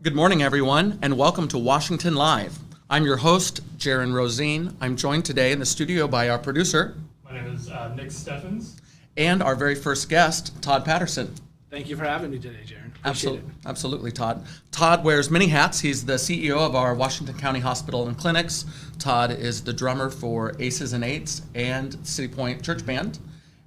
Good morning, everyone, and welcome to Washington Live. I'm your host, Jaron Rosine. I'm joined today in the studio by our producer. My name is Nick Steffens. And our very first guest, Todd Patterson. Thank you for having me today, Jaron. Absolutely, Todd. Todd wears many hats. He's the CEO of our Washington County Hospital and Clinics. Todd is the drummer for Aces and Eights and City Point Church Band.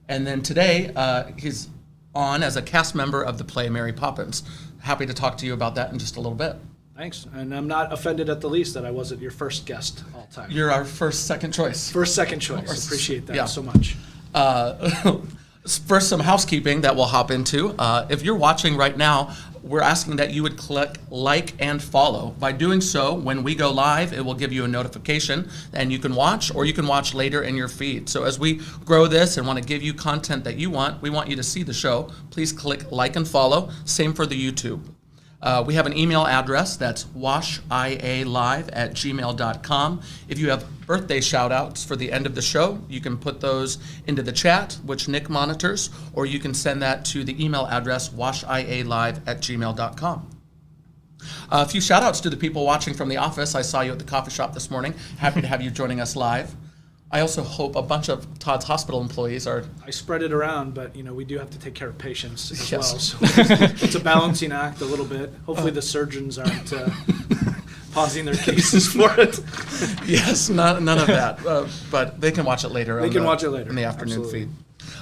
And then today, he's on as a cast member of the play Mary Poppins. Happy to talk to you about that in just a little bit. Thanks. And I'm not offended at the least that I wasn't your first guest all time. You're our second choice. Second choice. Appreciate that so much. First, some housekeeping that we'll hop into. If you're watching right now, we're asking that you would click like and follow. By doing so, when we go live, it will give you a notification and you can watch, or you can watch later in your feed. So as we grow this and want to give you content that you want, we want you to see the show. Please click like and follow. Same for the YouTube. We have an email address that's washialive@gmail.com. If you have birthday shout outs for the end of the show, you can put those into the chat, which Nick monitors, or you can send that to the email address washialive@gmail.com. A few shout outs to the people watching from the office. I saw you at the coffee shop this morning. Happy to have you joining us live. I also hope a bunch of Todd's hospital employees are... I spread it around, but we do have to take care of patients as Yes. well. So it's a balancing act a little bit. Hopefully the surgeons aren't pausing their cases for it. Yes, none of that. But they can watch it later. They can watch it later in the afternoon Absolutely. feed.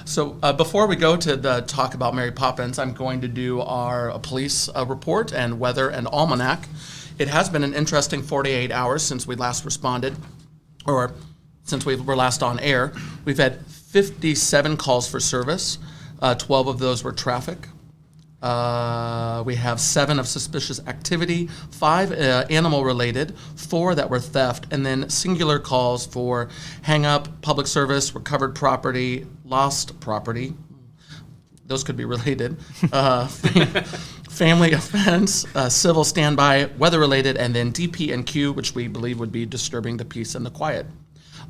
So before we go to the talk about Mary Poppins, I'm going to do our police report and weather and almanac. It has been an interesting 48 hours since we last responded, or since we were last on air. We've had 57 calls for service. 12 of those were traffic. We have 7 of suspicious activity, 5 animal-related, 4 that were theft, and then singular calls for hang-up, public service, recovered property, lost property. Those could be related. Family offense, civil standby, weather-related, and then DP and Q, which we believe would be disturbing the peace and the quiet.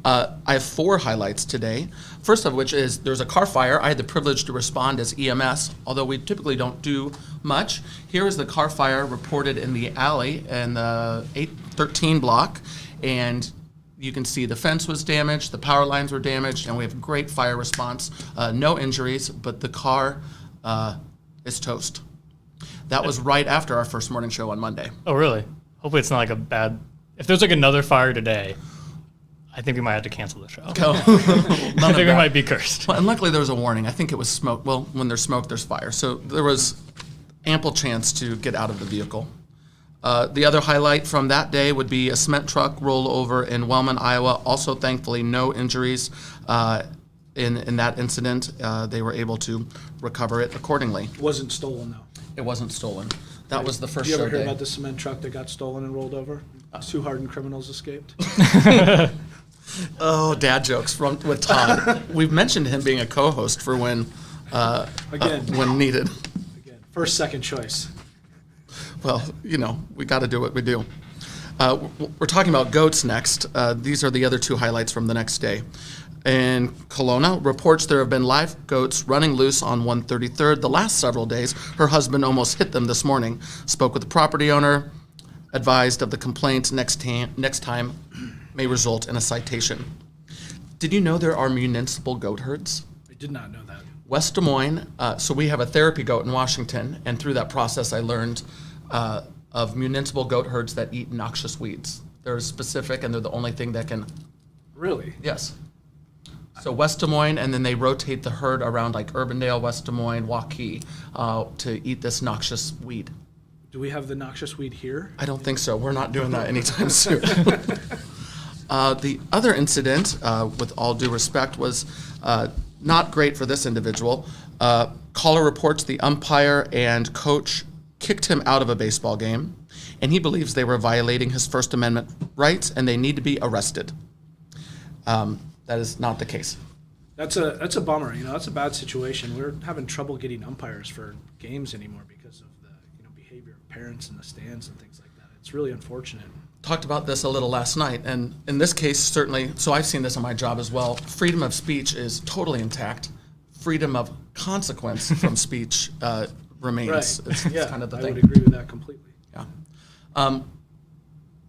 I have 4 highlights today. First of which is there's a car fire. I had the privilege to respond as EMS, although we typically don't do much. Here is the car fire reported in the alley in the 813 block, and you can see the fence was damaged, the power lines were damaged, and we have great fire response. No injuries, but the car is toast. That was right after our first morning show on Monday. Oh, really? Hopefully it's not like a bad... If there's like another fire today, I think we might have to cancel the show. I think we might be cursed. Well, and luckily there was a warning. I think it was smoke. Well, when there's smoke, there's fire. So there was ample chance to get out of the vehicle. The other highlight from that day would be a cement truck rollover in Wellman, Iowa. Also, thankfully, no injuries in that incident. They were able to recover it accordingly. It wasn't stolen, though. It wasn't stolen. That was the first Did you show ever hear day. about the cement truck that got stolen and rolled over? 2 hardened criminals escaped. Oh, dad jokes with Todd. We've mentioned him being a co-host for when needed. Again, second choice. Well, we got to do what we do. We're talking about goats next. These are the other 2 highlights from the next day. In Kelowna, reports there have been live goats running loose on 133rd the last several days. Her husband almost hit them this morning. Spoke with the property owner, advised of the complaint next time may result in a citation. Did you know there are municipal goat herds? I did not know that. West Des Moines, so we have a therapy goat in Washington, and through that process I learned of municipal goat herds that eat noxious weeds. They're specific, and they're the only thing that can... Really? Yes. So West Des Moines, and then they rotate the herd around like Urbandale, West Des Moines, Waukee, to eat this noxious weed. Do we have the noxious weed here? I don't think so. We're not doing that anytime soon. The other incident, with all due respect, was not great for this individual. Caller reports the umpire and coach kicked him out of a baseball game, and he believes they were violating his First Amendment rights and they need to be arrested. That is not the case. That's a bummer. That's a bad situation. We're having trouble getting umpires for games anymore because of the behavior of parents in the stands and things like that. It's really unfortunate. Talked about this a little last night, and in this case, certainly, so I've seen this on my job as well, freedom of speech is totally intact. Freedom of consequence from speech remains. Right. It's kind of the thing. I would agree with that completely. Yeah.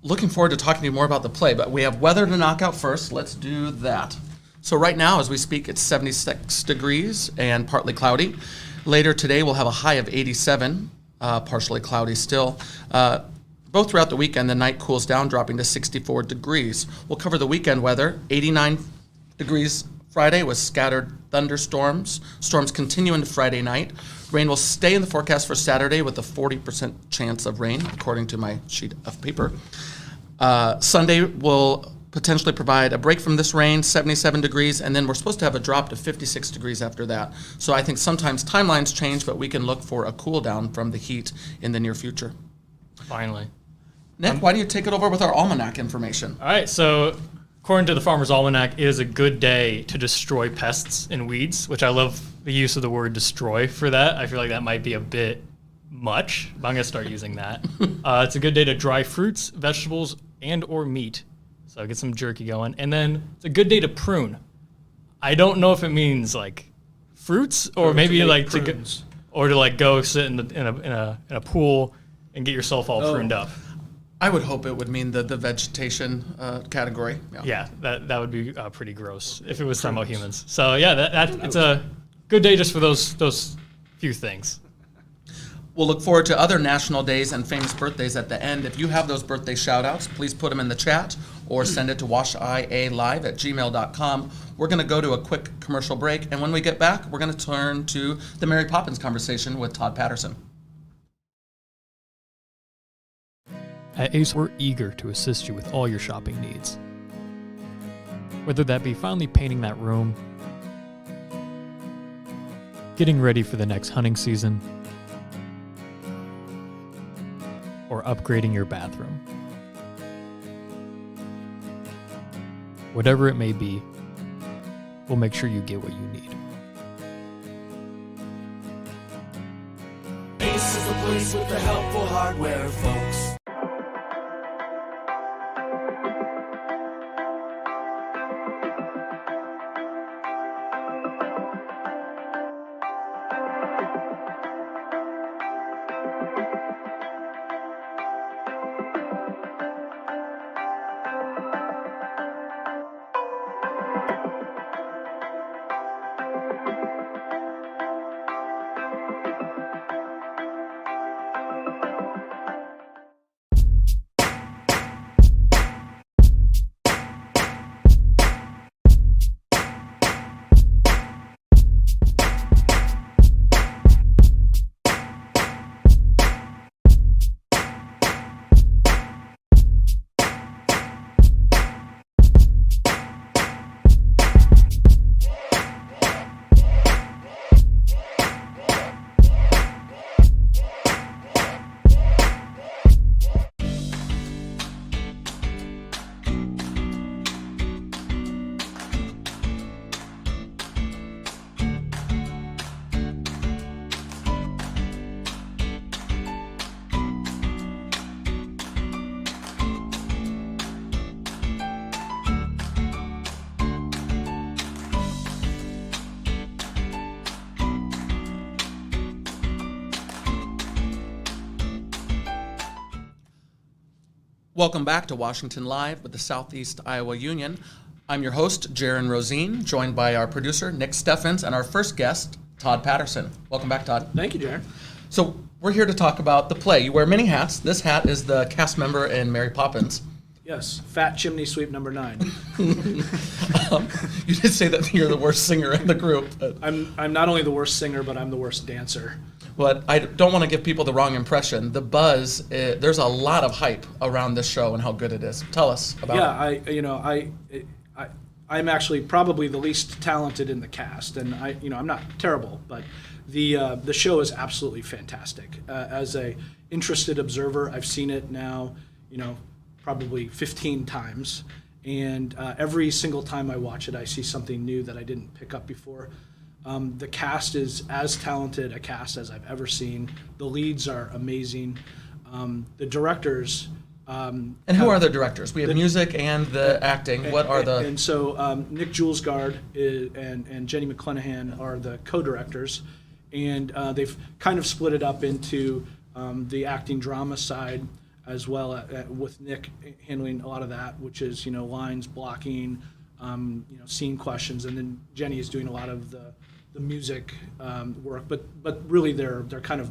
Looking forward to talking to you more about the play, but we have weather to knock out first. Let's do that. So right now, as we speak, it's 76 degrees and partly cloudy. Later today, we'll have a high of 87, partially cloudy still. Both throughout the weekend, the night cools down, dropping to 64 degrees. We'll cover the weekend weather. 89 degrees Friday with scattered thunderstorms. Storms continue into Friday night. Rain will stay in the forecast for Saturday with a 40% chance of rain, according to my sheet of paper. Sunday will potentially provide a break from this rain, 77 degrees, and then we're supposed to have a drop to 56 degrees after that. So I think sometimes timelines change, but we can look for a cool down from the heat in the near future. Finally. Nick, why don't you take it over with our almanac information? All right, so according to the Farmer's Almanac, it is a good day to destroy pests and weeds, which I love the use of the word destroy for that. I feel like that might be a bit much, but I'm going to start using that. It's a good day to dry fruits, vegetables, and or meat. So get some jerky going. And then it's a good day to prune. I don't know if it means like fruits or maybe like to go, or to like go sit in a pool and get yourself all pruned up. I would hope it would mean the vegetation category. Yeah, that would be pretty gross if it was talking about humans. So yeah, that it's a good day just for those few things. We'll look forward to other national days and famous birthdays at the end. If you have those birthday shout-outs, please put them in the chat or send it to washialive@gmail.com. We're going to go to a quick commercial break, and when we get back, we're going to turn to the Mary Poppins conversation with Todd Patterson. At Ace, we're eager to assist you with all your shopping needs. Whether that be finally painting that room, getting ready for the next hunting season, or upgrading your bathroom. Whatever it may be, we'll make sure you get what you need. Ace is the place with the helpful hardware, folks. Welcome back to Washington Live with the Southeast Iowa Union. I'm your host, Jaron Rosine, joined by our producer, Nick Steffens, and our first guest, Todd Patterson. Welcome back, Todd. Thank you, Jaron. So we're here to talk about the play. You wear many hats. This hat is the cast member in Mary Poppins. Yes, Fat Chimney Sweep number 9. You did say that you're the worst singer in the group. I'm not only the worst singer, but I'm the worst dancer. But I don't want to give people the wrong impression. The buzz, there's a lot of hype around this show and how good it is. Tell us about it. I'm actually probably the least talented in the cast, and I'm not terrible, but the show is absolutely fantastic. As a interested observer, I've seen it now, probably 15 times, and every single time I watch it, I see something new that I didn't pick up before. The cast is as talented a cast as I've ever seen. The leads are amazing. The directors. And who are the directors? We have music and the acting. What are the? And so Nick Julesgaard and Jenny McClenahan are the co-directors, and they've kind of split it up into the acting drama side as well with Nick handling a lot of that, which is, lines, blocking, scene questions, and then Jenny is doing a lot of the music work. But really, they're kind of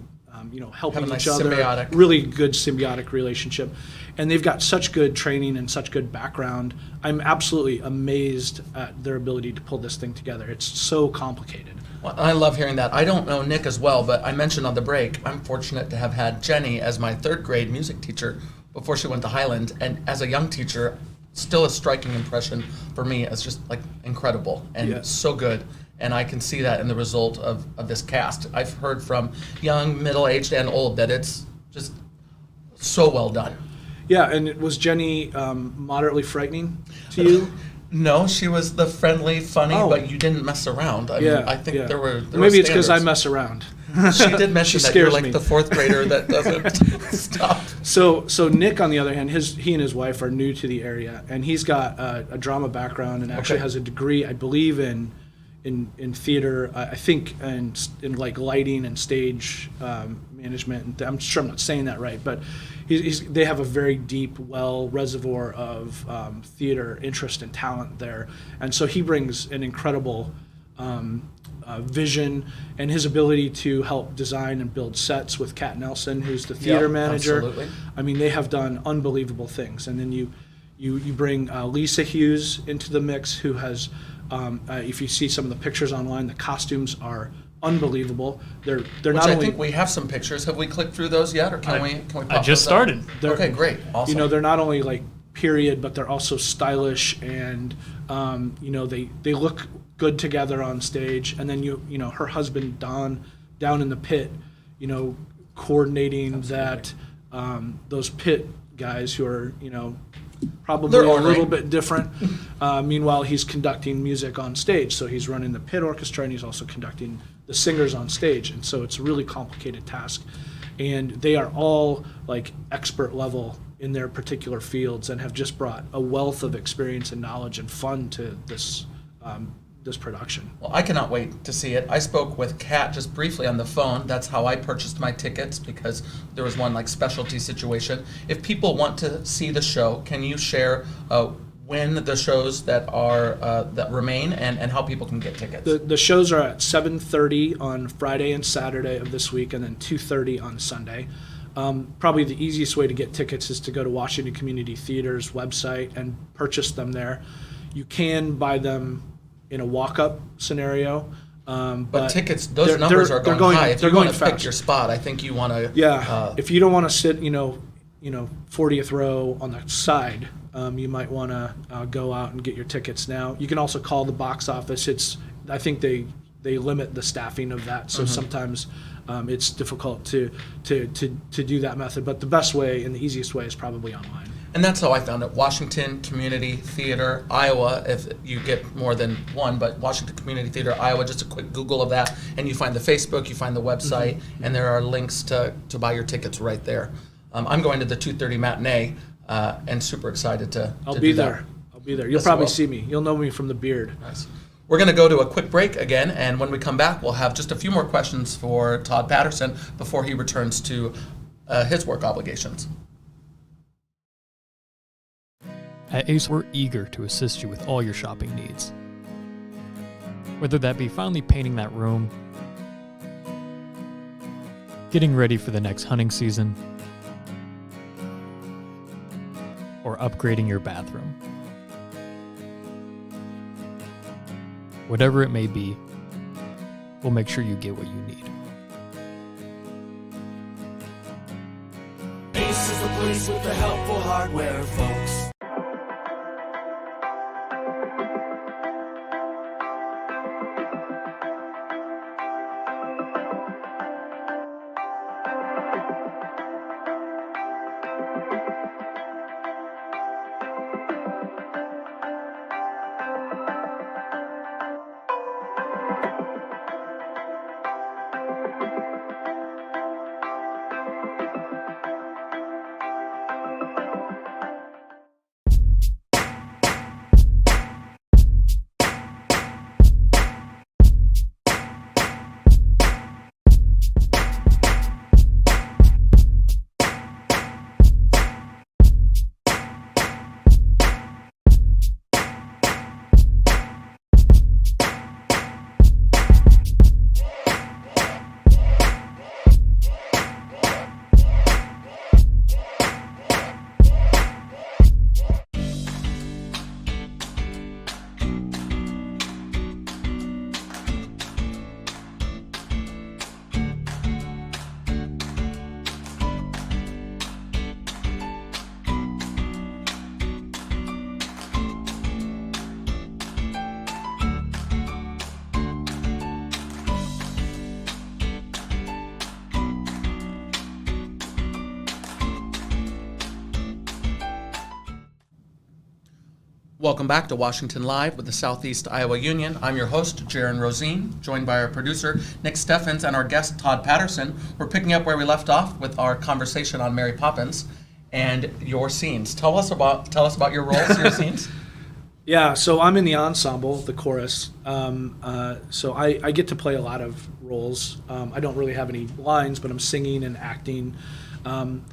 helping Have a nice each other. symbiotic. Really good symbiotic relationship, and they've got such good training and such good background. I'm absolutely amazed at their ability to pull this thing together. It's so complicated. Well, I love hearing that. I don't know Nick as well, but I mentioned on the break, I'm fortunate to have had Jenny as my third grade music teacher before she went to Highland. And as a young teacher, still a striking impression for me as just like incredible and Yeah. so good. And I can see that in the result of this cast. I've heard from young, middle-aged, and old that it's just so well done. Yeah, and was Jenny moderately frightening to you? No, she was the friendly, funny, Oh. but you didn't mess around. I Yeah, mean, I think yeah. there were Maybe it's because I standards. mess around. She did mention She that you're scares like me. the fourth grader that doesn't stop. So Nick, on the other hand, he and his wife are new to the area, and he's got a drama background and actually Okay. has a degree, I believe, in theater. I think in like lighting and stage management. And I'm sure I'm not saying that right, but they have a very deep well reservoir of theater interest and talent there, and so he brings an incredible vision and his ability to help design and build sets with Kat Nelson, who's the theater Yeah, manager. absolutely. I mean, they have done unbelievable things. And then you bring Lisa Hughes into the mix, who has, if you see some of the pictures online, the costumes are unbelievable. They're Which not I only think we have some pictures. Have we clicked through those yet, or can we pop I just those up? started. they're- Okay, great, awesome. they're not only like period, but they're also stylish, and they look good together on stage. And then her husband Don down in the pit, coordinating that those pit guys who are probably They're a ordering. little bit different. Meanwhile, he's conducting music on stage, so he's running the pit orchestra and he's also conducting the singers on stage, and so it's a really complicated task. And they are all like expert level in their particular fields and have just brought a wealth of experience and knowledge and fun to this production. Well, I cannot wait to see it. I spoke with Kat just briefly on the phone. That's how I purchased my tickets, because there was one like specialty situation. If people want to see the show, can you share when the shows that are that remain and how people can get tickets? The shows are at 7:30 on Friday and Saturday of this week, and then 2:30 on Sunday. Probably the easiest way to get tickets is to go to Washington Community Theater's website and purchase them there. You can buy them in a walk-up scenario, but tickets, they're- those numbers they're are going, going- high. If they're you want to going pick fast. your spot, I think you want to. Yeah, if you don't want to sit, 40th row on the side, you might want to go out and get your tickets now. You can also call the box office. I think they limit the staffing of that, so sometimes it's difficult to do that method. But the best way and the easiest way is probably online. And that's how I found it. Washington Community Theater, Iowa, if you get more than one, but Washington Community Theater, Iowa, just a quick Google of that, and you find the Facebook, you find the website, and there are links to buy your tickets right there. I'm going to the 2:30 matinee, and super excited to I'll to be do that. there. I'll be there. You'll Yes, probably you will. see me. You'll know me from the beard. Nice. We're going to go to a quick break again, and when we come back, we'll have just a few more questions for Todd Patterson before he returns to his work obligations. At Ace, we're eager to assist you with all your shopping needs. Whether that be finally painting that room, getting ready for the next hunting season, or upgrading your bathroom. Whatever it may be, we'll make sure you get what you need. Ace is the place with the helpful hardware, folks. Welcome back to Washington Live with the Southeast Iowa Union. I'm your host, Jaron Rosine, joined by our producer, Nick Steffens, and our guest, Todd Patterson. We're picking up where we left off with our conversation on Mary Poppins and your scenes. Tell us about your roles, your scenes. Yeah, so I'm in the ensemble, the chorus. So I get to play a lot of roles. I don't really have any lines, but I'm singing and acting. I'm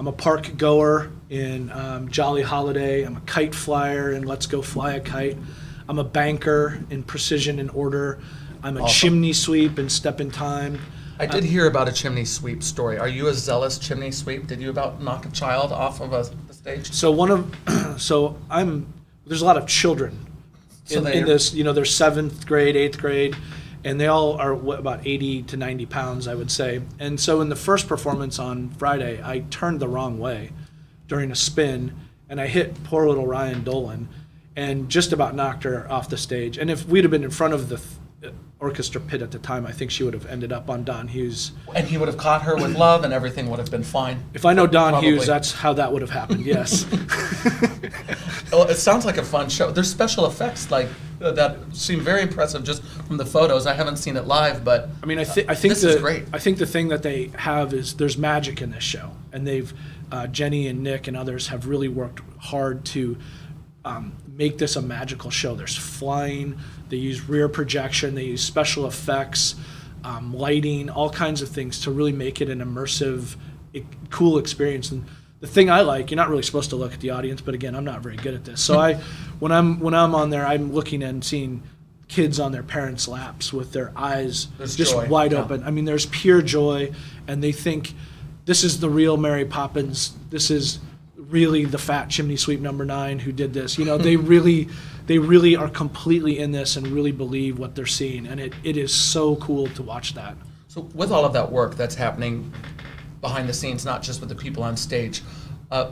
a park goer in Jolly Holiday. I'm a kite flyer in Let's Go Fly a Kite. I'm a banker in Precision and Order. I'm a Awesome. chimney sweep in Step in Time. I did hear about a chimney sweep story. Are you a zealous chimney sweep? Did you about knock a child off of the stage? So there's a lot of children So in they're- this. They're 7th grade, 8th grade, and they all are about 80 to 90 pounds, I would say. And so in the first performance on Friday, I turned the wrong way during a spin, and I hit poor little Ryan Dolan, and just about knocked her off the stage. And if we'd have been in front of the orchestra pit at the time, I think she would have ended up on Don Hughes. And he would have caught her with love, and everything would have been fine. If I know Don Probably. Hughes, that's how that would have happened. Yes. Well, it sounds like a fun show. There's special effects that seem very impressive just from the photos. I haven't seen it live, but I mean, I think this is great. I think the thing that they have is there's magic in this show, and they've Jenny and Nick and others have really worked hard to make this a magical show. There's flying, they use rear projection, they use special effects, lighting, all kinds of things to really make it an immersive, cool experience. And the thing I like, you're not really supposed to look at the audience, but again, I'm not very good at this. So when I'm on there, I'm looking and seeing kids on their parents' laps with their eyes There's just joy, wide yeah. open. I mean, there's pure joy, and they think this is the real Mary Poppins. This is really the fat chimney sweep number 9 who did this. They really are completely in this and really believe what they're seeing, and it is so cool to watch that. So with all of that work that's happening behind the scenes, not just with the people on stage,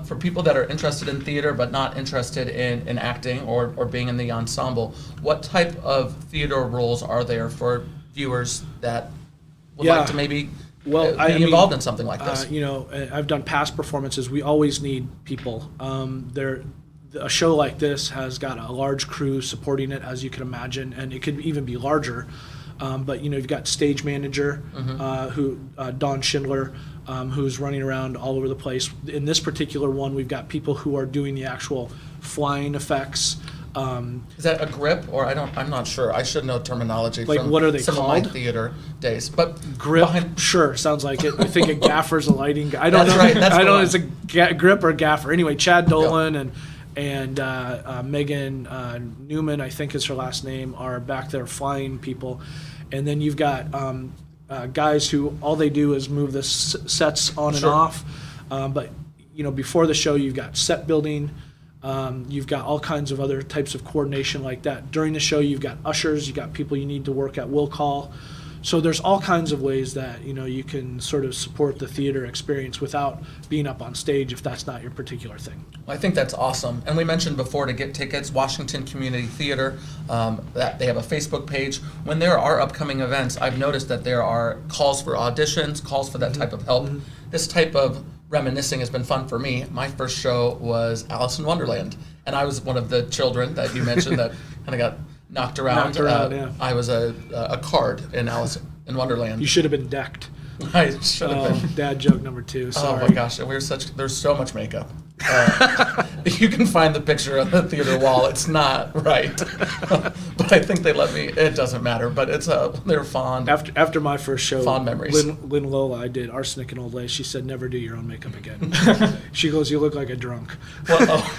for people that are interested in theater but not interested in acting or being in the ensemble, what type of theater roles are there for viewers that would Yeah. like to maybe Well, be involved in something like this? I've done past performances. We always need people. A show like this has got a large crew supporting it, as you can imagine, and it could even be larger. But you've got stage manager, Don Schindler, who's running around all over the place. In this particular one, we've got people who are doing the actual flying effects. Is that a grip, or I'm not sure. I should know terminology Like, from what are they some of my called? theater days. But Grip, behind- sure, sounds like it. I think a gaffer's a lighting guy. I don't That's know. right, that's I the don't know. one. It's a grip or gaffer. Anyway, Chad Dolan and Megan Newman, I think is her last name, are back there flying people, and then you've got guys who all they do is move the sets on and Sure. off. But before the show, you've got set building. You've got all kinds of other types of coordination like that. During the show, you've got ushers, you've got people you need to work at will call. So there's all kinds of ways that you can sort of support the theater experience without being up on stage if that's not your particular thing. I think that's awesome. And we mentioned before to get tickets, Washington Community Theater, that they have a Facebook page. When there are upcoming events, I've noticed that there are calls for auditions, calls for that type of help. This type of reminiscing has been fun for me. My first show was Alice in Wonderland, and I was one of the children that you mentioned that kind of got knocked around. Yeah. I was a card in Alice in Wonderland. You should have been decked. I should have been. Dad joke number 2. Sorry. Oh my gosh, there's so much makeup. You can find the picture on the theater wall. It's not right, but I think they let me. It doesn't matter, but they're fond. After my first show, Fond memories. Lynn Lola, I did Arsenic and Old Lace. She said, "Never do your own makeup again." She goes, "You look like a drunk." Well,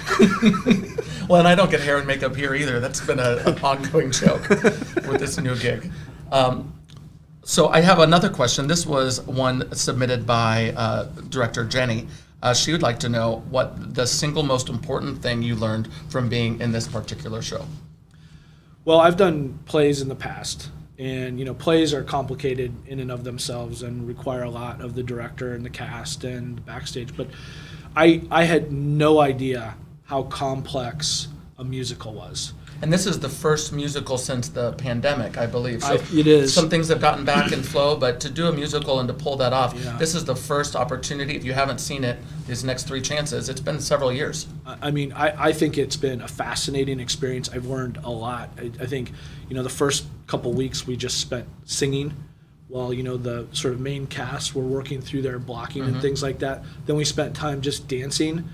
well, and I don't get hair and makeup here either. That's been an ongoing joke with this new gig. So I have another question. This was one submitted by director Jenny. She would like to know what the single most important thing you learned from being in this particular show. Well, I've done plays in the past, and plays are complicated in and of themselves and require a lot of the director and the cast and the backstage. But I had no idea how complex a musical was. And this is the first musical since the pandemic, I believe. So It is. Some things have gotten back in flow, but to do a musical and to pull that off, Yeah. this is the first opportunity. If you haven't seen it, these next 3 chances. It's been several years. I mean, I think it's been a fascinating experience. I've learned a lot. I think, the first couple weeks we just spent singing while, the sort of main cast were working through their blocking and things like that. Then we spent time just dancing.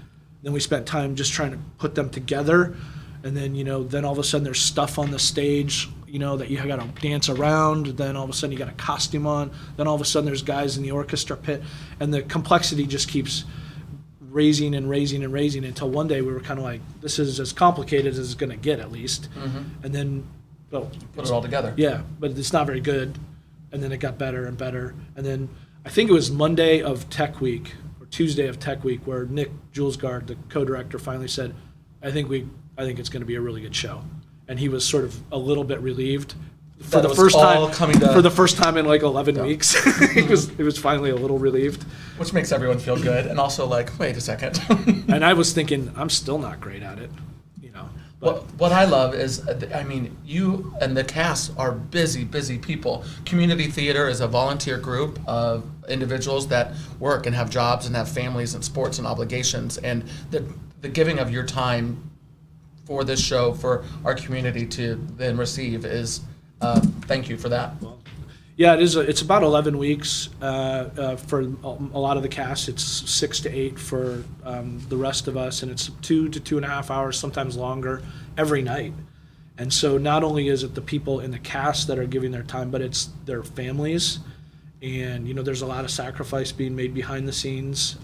Then we spent time just trying to put them together. And then, then all of a sudden there's stuff on the stage, that you got to dance around. Then all of a sudden you got a costume on. Then all of a sudden there's guys in the orchestra pit. And the complexity just keeps raising and raising and raising until one day we were kind of like, this is as complicated as it's going to get, at least. And then, well, Put it all together. yeah, but it's not very good. And then it got better and better. And then I think it was Monday of Tech Week or Tuesday of Tech Week where Nick Julesgaard, the co-director, finally said, I think it's going to be a really good show. And he was sort of a little bit relieved for That the it was first all time. coming to- For the first time in like 11 weeks, he was finally a little relieved. Which makes everyone feel good. And also like, wait a second. And I was thinking, I'm still not great at it, But What I love is, you and the cast are busy people. Community theater is a volunteer group of individuals that work and have jobs and have families and sports and obligations. And the giving of your time for this show, for our community to then receive is, thank you for that. yeah, it is. It's about 11 weeks for a lot of the cast. It's 6 to 8 for the rest of us, and it's 2 to 2.5 hours, sometimes longer, every night. And so not only is it the people in the cast that are giving their time, but it's their families. And there's a lot of sacrifice being made behind the scenes.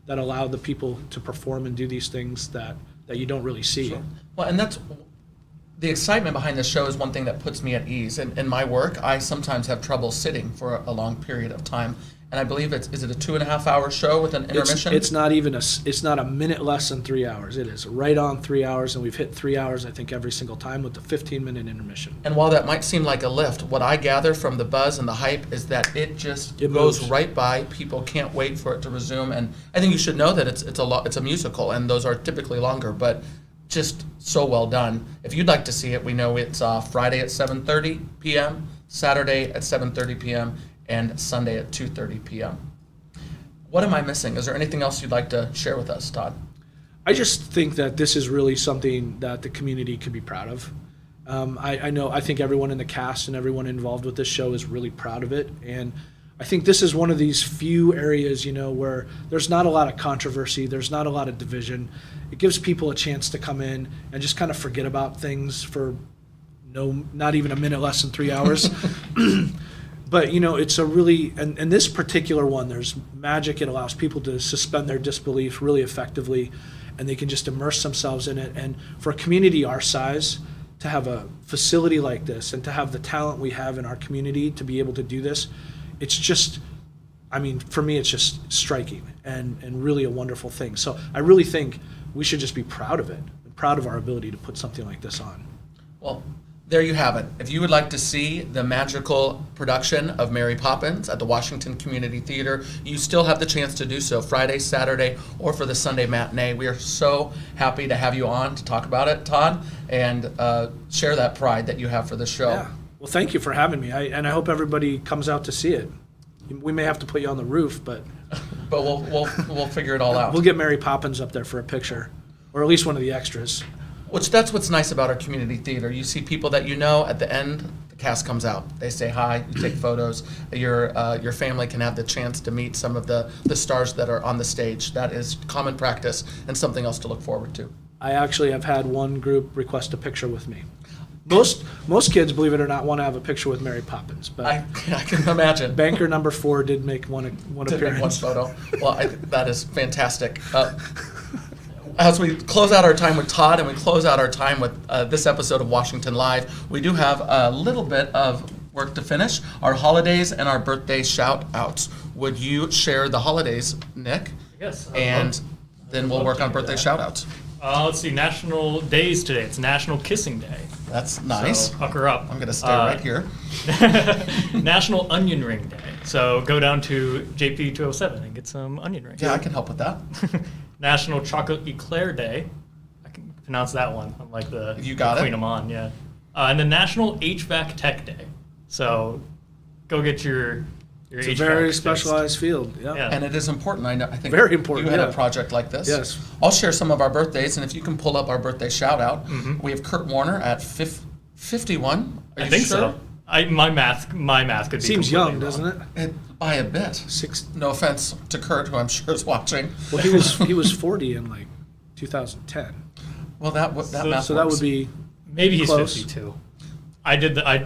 That allow the people to perform and do these things that you don't really see. Well, and that's the excitement behind this show is one thing that puts me at ease. In my work, I sometimes have trouble sitting for a long period of time. And I believe is it a 2.5 hour show with an intermission? It's not even it's not a minute less than 3 hours. It is right on 3 hours, and we've hit 3 hours, I think, every single time with the 15-minute intermission. And while that might seem like a lift, what I gather from the buzz and the hype is that it just It goes moves. right by. People can't wait for it to resume. And I think you should know that it's a musical, and those are typically longer, but just so well done. If you'd like to see it, we know it's Friday at 7:30 p.m., Saturday at 7:30 p.m., and Sunday at 2:30 p.m. What am I missing? Is there anything else you'd like to share with us, Todd? I just think that this is really something that the community could be proud of. I think everyone in the cast and everyone involved with this show is really proud of it. And I think this is one of these few areas, where there's not a lot of controversy, there's not a lot of division. It gives people a chance to come in and just kind of forget about things for not even a minute less than 3 hours. But, it's a really, and this particular one, there's magic. It allows people to suspend their disbelief really effectively, and they can just immerse themselves in it. And for a community our size, to have a facility like this and to have the talent we have in our community to be able to do this, it's just, for me, it's just striking and really a wonderful thing. So I really think we should just be proud of it, proud of our ability to put something like this on. Well, there you have it. If you would like to see the magical production of Mary Poppins at the Washington Community Theater, you still have the chance to do so Friday, Saturday, or for the Sunday matinee. We are so happy to have you on to talk about it, Todd, and share that pride that you have for the show. Yeah. Well, thank you for having me. I hope everybody comes out to see it. We may have to put you on the roof, but But we'll figure it all out. we'll get Mary Poppins up there for a picture, or at least one of the extras. That's what's nice about our community theater. You see people that you know. At the end, the cast comes out. They say hi. You take photos. Your family can have the chance to meet some of the stars that are on the stage. That is common practice and something else to look forward to. I actually have had one group request a picture with me. Most kids, believe it or not, want to have a picture with Mary Poppins, but I can imagine. banker number 4 did make one Did appearance. make one photo. Well, that is fantastic. As we close out our time with Todd and we close out our time with this episode of Washington Live, we do have a little bit of work to finish. Our holidays and our birthday shout-outs. Would you share the holidays, Nick? Yes. And then we'll work on birthday shout-outs. Let's see, national days today. It's National Kissing Day. That's nice. So pucker up. I'm going to stay right here. National Onion Ring Day. So go down to JP 207 and get some onion rings. Yeah, I can help with that. National Chocolate Eclair Day. I can pronounce that one. I'm like the You got Queen it? Amon, yeah. And the National HVAC Tech Day. So go get your It's HVAC a very fixed. specialized field. Yeah. Yeah. And it is important. I know. I think Very important, You had yeah. a project like this. Yes. I'll share some of our birthdays, and if you can pull up our birthday shout out, Mm-hmm. we have Kurt Warner at 51. Are I you think sure? so. My math could be Seems completely young, wrong. doesn't it? By a bit. Six. No offense to Kurt, who I'm sure is watching. Well, he was 40 in like 2010. Well, that math So that works. would be Maybe he's Close. 52. I did the I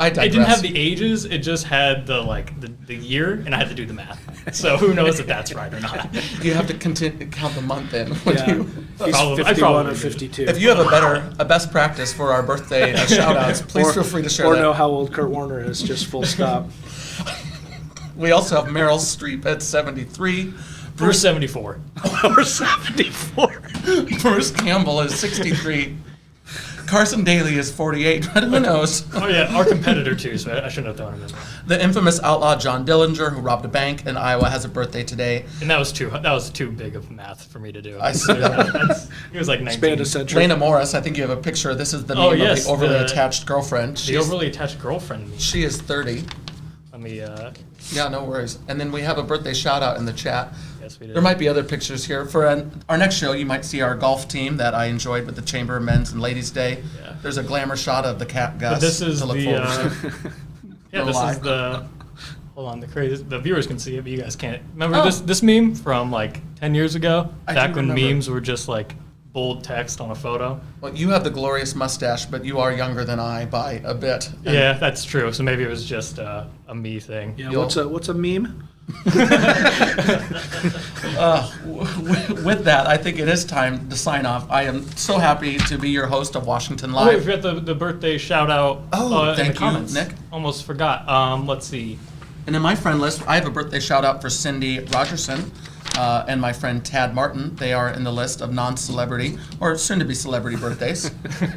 digress. didn't have the ages. It just had the year, and I had to do the math. So who knows if that's right or not? You have to count the month in. When yeah. you, He's Probably- I 51 probably or did. 52. if you have a best practice for our birthday shout outs, please feel free to share or that. know how old Kurt Warner is, just full stop. We also have Meryl Streep at 73. Bruce 74. or 74. Bruce Campbell is 63. Carson Daly is 48, but who knows? Oh yeah, our competitor too. So I shouldn't have thrown him in. The infamous outlaw John Dillinger, who robbed a bank in Iowa, has a birthday today. And that was too big of math for me to do. I see. He was like 19. Span a century. Lena Morris, I think you have a picture. This is the Oh, meme yes, of the overly the- attached girlfriend. The She's- overly attached girlfriend. Meme. She is 30. Let me. Yeah, no worries. And then we have a birthday shout out in the chat. Yes, we did. There might be other pictures here. For our next show, you might see our golf team that I enjoyed with the Chamber of Men's and Ladies' Day. Yeah. There's a glamour shot of the cat Gus But this is to look the. forward to. Yeah, No this lie. is the. Hold on, the viewers can see it, but you guys can't. Remember Oh. this meme from like 10 years ago? I Back do when remember. memes were just like bold text on a photo. Well, you have the glorious mustache, but you are younger than I by a bit. And Yeah, that's true. So maybe it was just a me thing. Yeah, You'll- what's a meme? With that, I think it is time to sign off. I am so happy to be your host of Washington Oh, wait, Live. we got the birthday shout out Oh, in thank the you, comments. Nick. Almost forgot. Let's see. And in my friend list, I have a birthday shout out for Cindy Rogerson and my friend Tad Martin. They are in the list of non-celebrity or soon-to-be celebrity birthdays.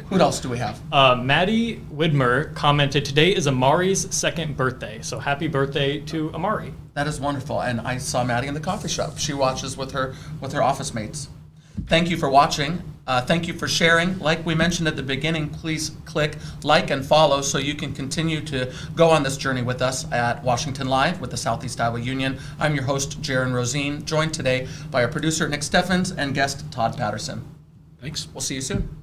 Who else do we have? Maddie Widmer commented, today is Amari's second birthday. So happy birthday to Amari. That is wonderful. And I saw Maddie in the coffee shop. She watches with her office mates. Thank you for watching. Thank you for sharing. Like we mentioned at the beginning, please click like and follow so you can continue to go on this journey with us at Washington Live with the Southeast Iowa Union. I'm your host, Jaron Rosine, joined today by our producer, Nick Steffens, and guest, Todd Patterson. Thanks. We'll see you soon.